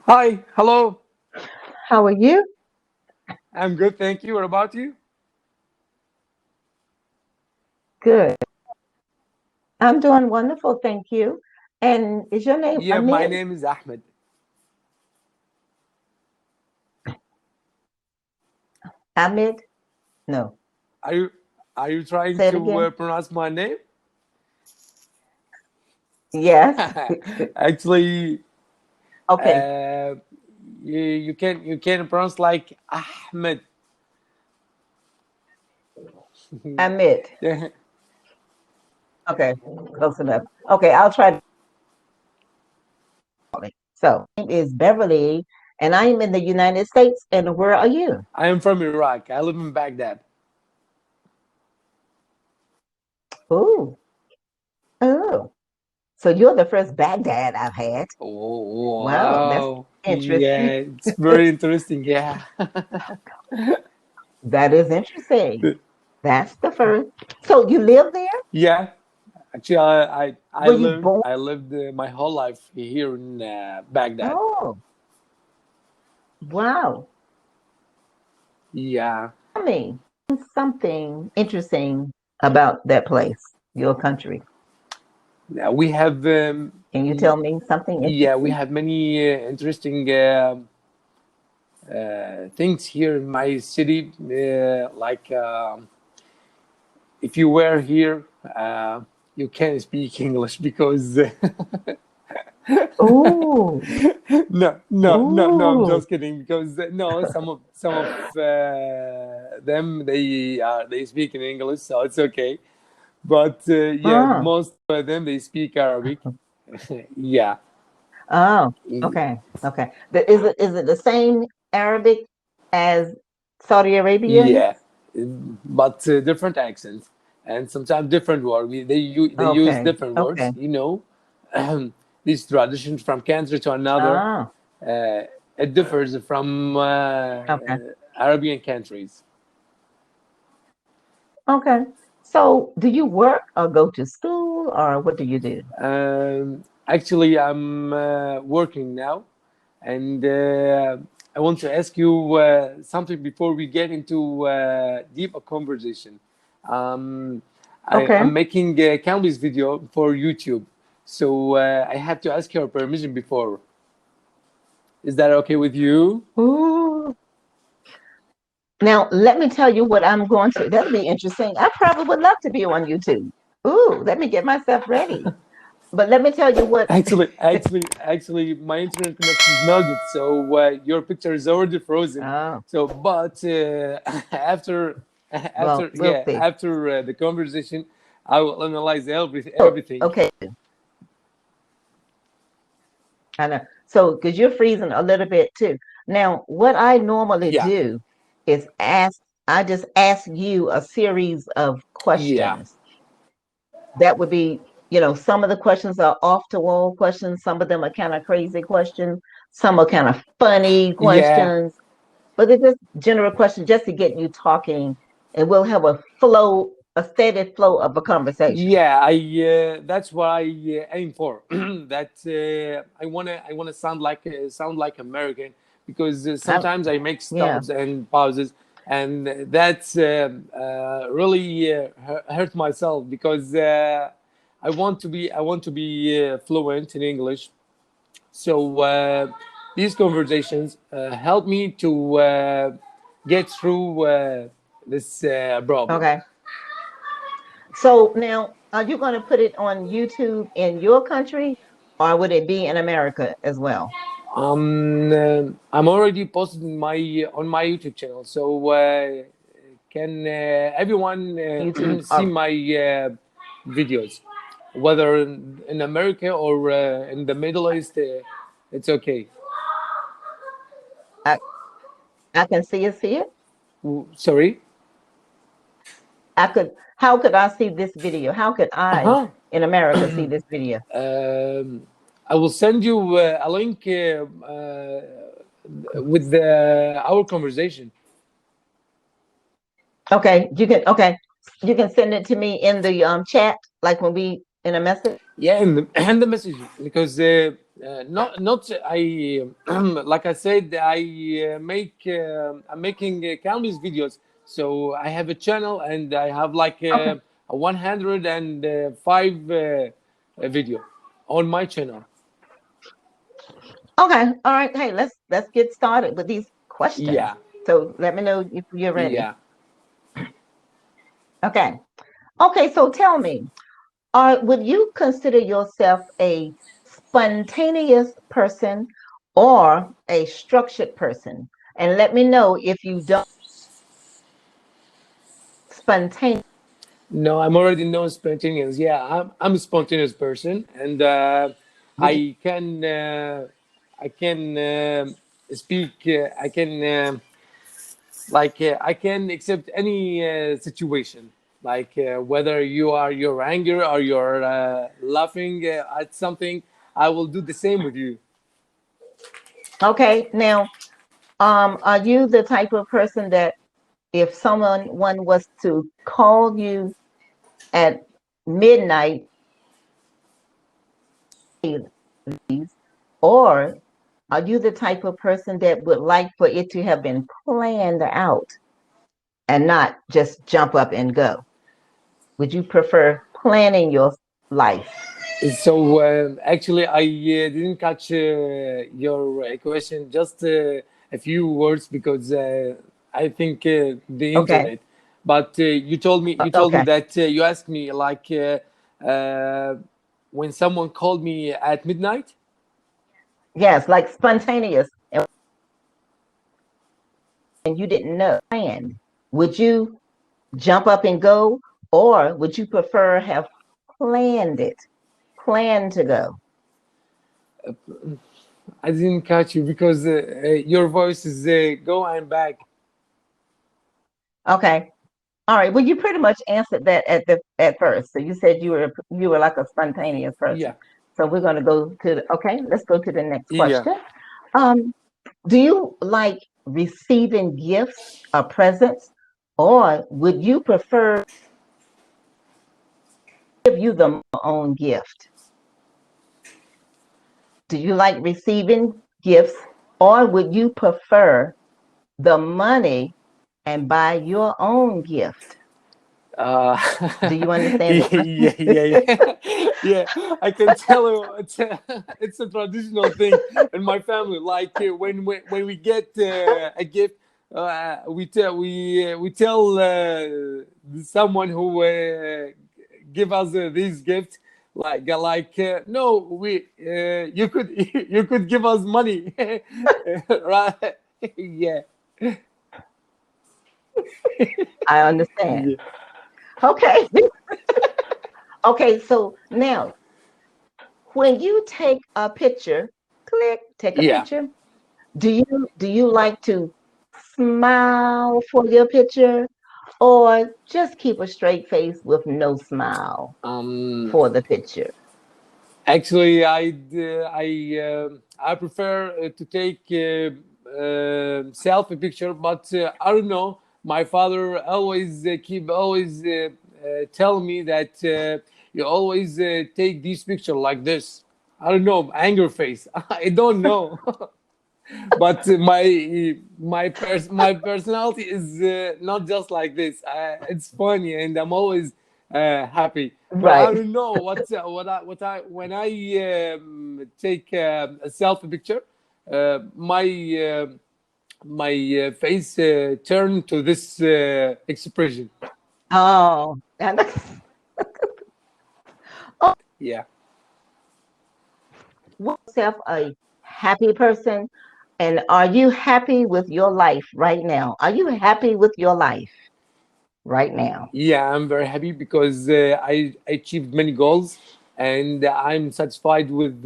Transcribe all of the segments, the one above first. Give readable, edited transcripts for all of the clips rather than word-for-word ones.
Hi, hello. How are you? I'm good, thank you. What about you? Good. I'm doing wonderful, thank you. And is your name Yeah, my Amid? name is Ahmed. Amid? No. Are you are you trying Say it to again. pronounce my name? Yes. Actually, Okay. uh, you can pronounce like Ahmed. Amid. Yeah. Okay. Close enough. Okay, I'll try to call it. So, my name is Beverly, and I am in the United States. And where are you? I am from Iraq. I live in Baghdad. Ooh. Oh. So you're the first Baghdad I've had. Oh Wow, that's wow! interesting. Yeah, it's very interesting. Yeah, That is interesting. That's the first. So you live there? yeah. Actually, I Were you lived born? I lived my whole life here in Baghdad. Oh, wow. Yeah. Tell me something interesting about that place, your country. Yeah, we have Can you tell me something yeah, we interesting? have many interesting things here in my city. Like if you were here, you can speak English because Oh, no, I'm oh, just kidding. Because no, some of them they speak in English, so it's okay. But yeah, oh, most of them they speak Arabic. Yeah. oh, okay, okay. Is it the same Arabic as Saudi Arabians? Yeah, but different accents and sometimes different words. They use Okay, different words. okay. These traditions from country to another. Ah, Uh, it differs from okay, Arabian countries. okay. So, do you work or go to school or what do you do? Actually, I'm working now, and I want to ask you something before we get into deeper conversation. Um, Okay. I'm making a Cambly's video for YouTube, so I have to ask your permission before. Is that okay with you? Ooh. Now, let me tell you what I'm going to. That'll be interesting. I probably would love to be on YouTube. Ooh, let me get myself ready. But let me tell you what. Actually, my internet connection is melted, so your picture is already frozen. Oh, So, but after well, we'll see. the conversation, I will analyze everything. Okay, I know. So, because you're freezing a little bit too. Now, what I normally Yeah, do is I just ask you a series of yeah, questions. That would be, some of the questions are off the wall questions, some of them are kind of crazy questions, some are kind of funny yeah, questions, but they're just general questions just to get you talking, and we'll have a steady flow of a conversation. yeah. I That's what I aim for. That I wanna sound like American because I'm, sometimes I make yeah. stops and pauses, and that's really hurt myself because I want to be fluent in English. So these conversations help me to get through this problem. Okay. So now, are you going to put it on YouTube in your country, or would it be in America as well? I'm already posted on my YouTube channel, so can everyone YouTube. see my videos, whether in America or in the Middle East? It's okay. I, I can see it. Sorry. How could I see this video? How could Uh I huh. in America see this video? I will send you a link with our conversation. Okay. You can send it to me in the chat, like when we in a message. Yeah, and the message because not I like I said, I'm making Cambly's videos. So I have a channel and I have like a 105 video on my channel. Okay, all right. Hey, let's get started with these questions. Yeah, So let me know if you're ready. yeah. Okay. Okay, so tell me, would you consider yourself a spontaneous person or a structured person? And let me know if you don't spontaneous. No, I'm already known spontaneous. Yeah, I'm a spontaneous person, and Would you, I can speak. I can like I can accept any situation. Like whether you're angry or you're laughing at something, I will do the same with you. okay, now, are you the type of person that if someone was to call you at midnight, or are you the type of person that would like for it to have been planned out and not just jump up and go? Would you prefer planning your life? So actually, I didn't catch your question. Just a few words because I think the Okay. internet. But you told me Okay. that you asked me like when someone called me at midnight. Yes, like spontaneous, and you didn't know planned. Would you jump up and go, or would you prefer have planned it, planned to go? I didn't catch you because your voice is go and back. Okay. All right. Well, you pretty much answered that at first. So you said you were like a spontaneous person. Yeah, So we're going to go to okay. Let's go to the next yeah. question. Um, do you like receiving gifts or presents, or would you prefer give you the own gift? Do you like receiving gifts, or would you prefer the money and buy your own gift? Uh, Do you understand the yeah, question? yeah, yeah, yeah. I can tell you, it's a traditional thing in my family. Like when we get a gift, we tell someone who give us this gift. No, we you could you could give us money, right? Yeah, I understand. yeah, Okay. Okay, so now when you take a picture, take a yeah. picture. Do you like to smile for your picture, or just keep a straight face with no smile Um, for the picture? Actually, I prefer to take selfie picture, but I don't know. My father always tell me that you always take this picture like this. I don't know, anger face. I don't know, but my personality is not just like this. It's funny, and I'm always happy. But I Right. don't know what I when I take a selfie picture, my face turn to this expression. Oh, oh, Yeah, yourself a happy person, and are you happy with your life right now? Are you happy with your life right now? yeah, I'm very happy because I achieved many goals, and I'm satisfied with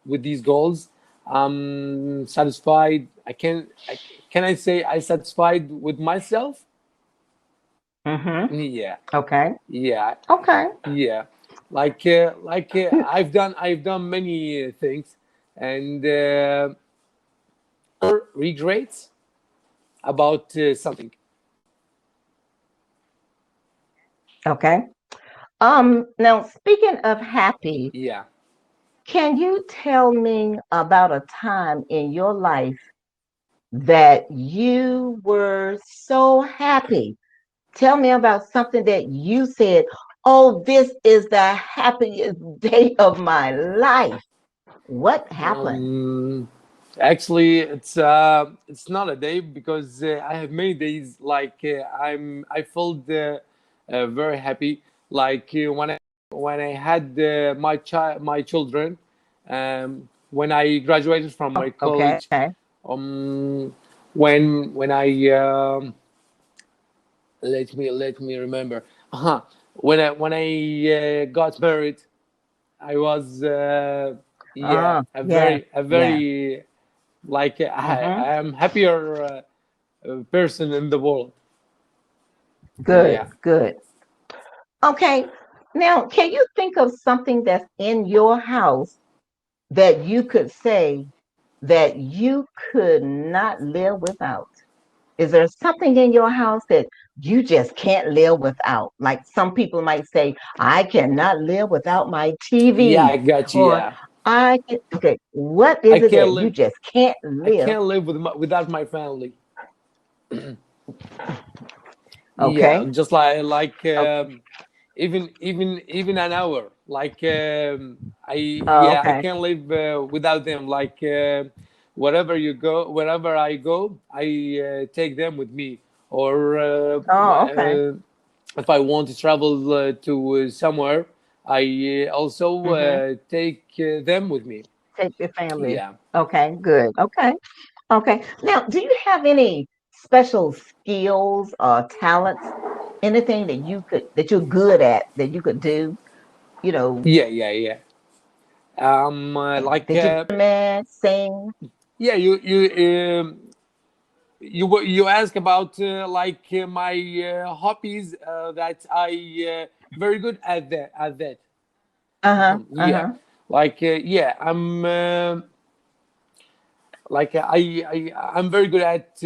these goals. I'm satisfied. Can I say I satisfied with myself? Mm-hmm. Yeah, Okay. yeah, Okay. yeah. I've done many things, and regrets about something. Okay. Now speaking of happy, Yeah, can you tell me about a time in your life that you were so happy? Tell me about something that you said, oh, this is the happiest day of my life. What happened? Actually, it's not a day because I have many days like I felt very happy like when I had my children, when I graduated from my Okay. college, um, when I let me remember, when I got married, I was yeah, Yeah. a Yeah. very like Mm-hmm. I am happier person in the world. Good. Yeah. Good. Okay. Now, can you think of something that's in your house that you could say that you could not live without? Is there something in your house that you just can't live without? Like some people might say, I cannot live without my Yeah, TV, I got you. or Yeah, okay, what I is it can't that you live. just can't I live? can't live without my family. Yeah, Okay. just even an hour. Like I Oh, yeah, I okay. can't live without them. Like wherever I go, I take them with me. Or Oh, okay. if I want to travel to somewhere, I also Mm-hmm. take them with me. Take your family. Yeah. Okay, good. Okay. Okay. Now, do you have any special skills or talents? Anything that you're good at that you could do? You know, Yeah, yeah, yeah. Like that you man sing. yeah, you ask about like my hobbies that I very good at that. Uh-huh. Yeah, Uh-huh. like yeah, I'm like I'm very good at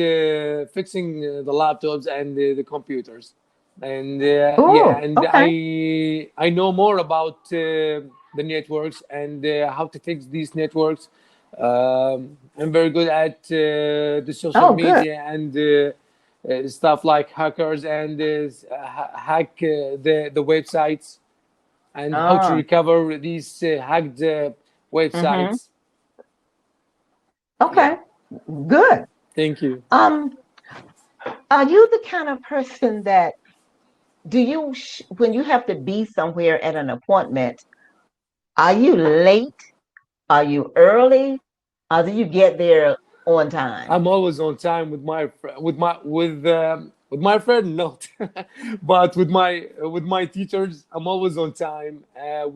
fixing the laptops and the computers, and yeah, Oh, and okay. I know more about the networks and how to fix these networks. I'm very good at the social Oh, good. media and stuff like hackers and hack the websites and how to Oh, recover these hacked mm-hmm. websites. Yeah, Okay. Good. thank you. Um, are you the kind of person that do you when you have to be somewhere at an appointment, are you late? Are you early? Or do you get there on time? I'm always on time with my friend, not, but with my teachers, I'm always on time. Uh,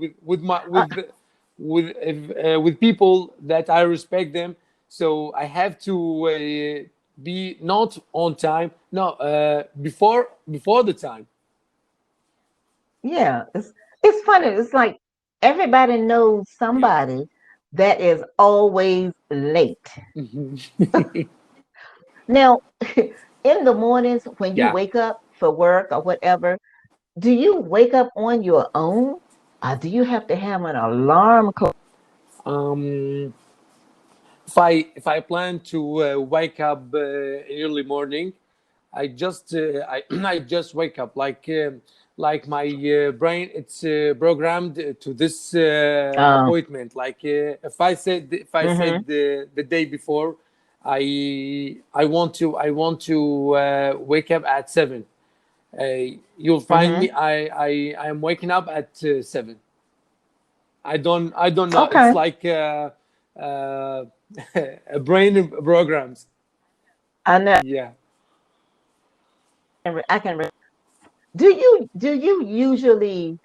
With people that I respect them, so I have to be not on time. No, before the time. yeah, it's funny. It's like everybody knows somebody that is always late. Now, in the mornings when you Yeah. wake up for work or whatever, do you wake up on your own or do you have to have an alarm clock? Um, if I plan to wake up early morning, I just wake up like my brain it's programmed to this Um, appointment. Like if I mm-hmm, said the day before, I want to wake up at 7. You'll find me. mm-hmm. I am waking up at 7. I don't know. It's Okay. like uh, a brain programs. I know. Yeah. I can. Do you usually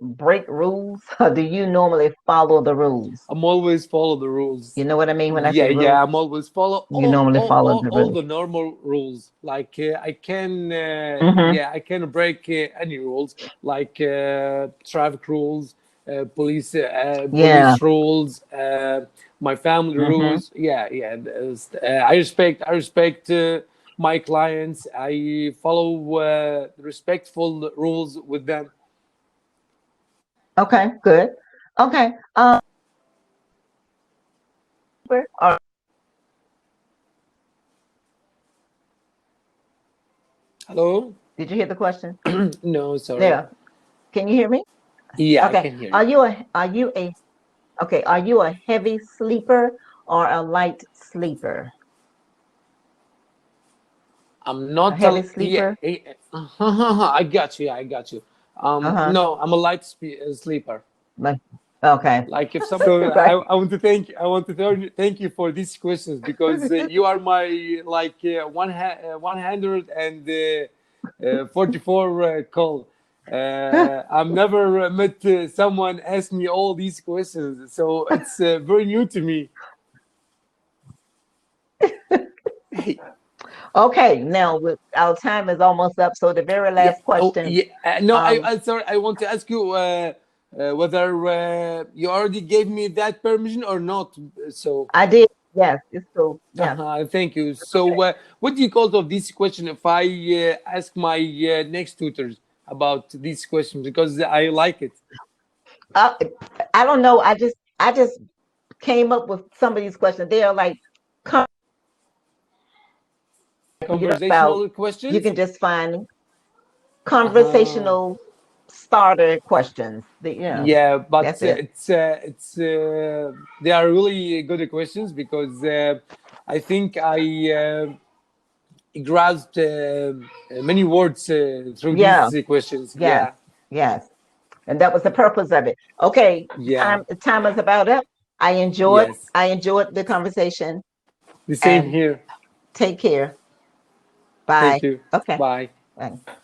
break rules or do you normally follow the rules? I'm always follow the rules. You know what I mean when I Yeah, say yeah. rules? I'm always follow You normally follow the all rules. the normal rules. Like I can, Mm-hmm. yeah, I can break any rules, like traffic rules, Yeah. police rules, my family Mm-hmm. rules. Yeah, yeah. I respect my clients. I follow respectful rules with them. Okay, good. Okay. Or Hello? did you hear the question? No, sorry. There. Can you hear me? Yeah, I Okay. can hear Are you. are you a heavy sleeper or a light sleeper? I'm A not heavy a yeah. sleeper? I got you. I got you. Uh-huh. No, I'm a light sleeper. Like, okay. Like if some, so Right. I want to thank you for these questions because you are my like 144 call. I've never met someone ask me all these questions, so it's very new to me. Okay, now our time is almost up. So the very Yeah. last Oh, question. yeah. No, Um, I sorry. I want to ask you whether you already gave me that permission or not. So, I did. Yes. It's so yes. thank you. So, Okay. what do you call of this question if I ask my next tutors about this question because I like it? Uh, I don't know. I just came up with some of these questions. They are like about Conversational you questions. can just find Uh, conversational starter questions. Yeah, yeah, but that's it. they are really good questions because I think I grasped many words through Yeah, these questions. yes, Yeah, yes. And that was the purpose of it. Okay, yeah, time is about up. yes. I enjoyed the conversation The same and here. take care. Thank Bye. you. Okay. Bye. Bye.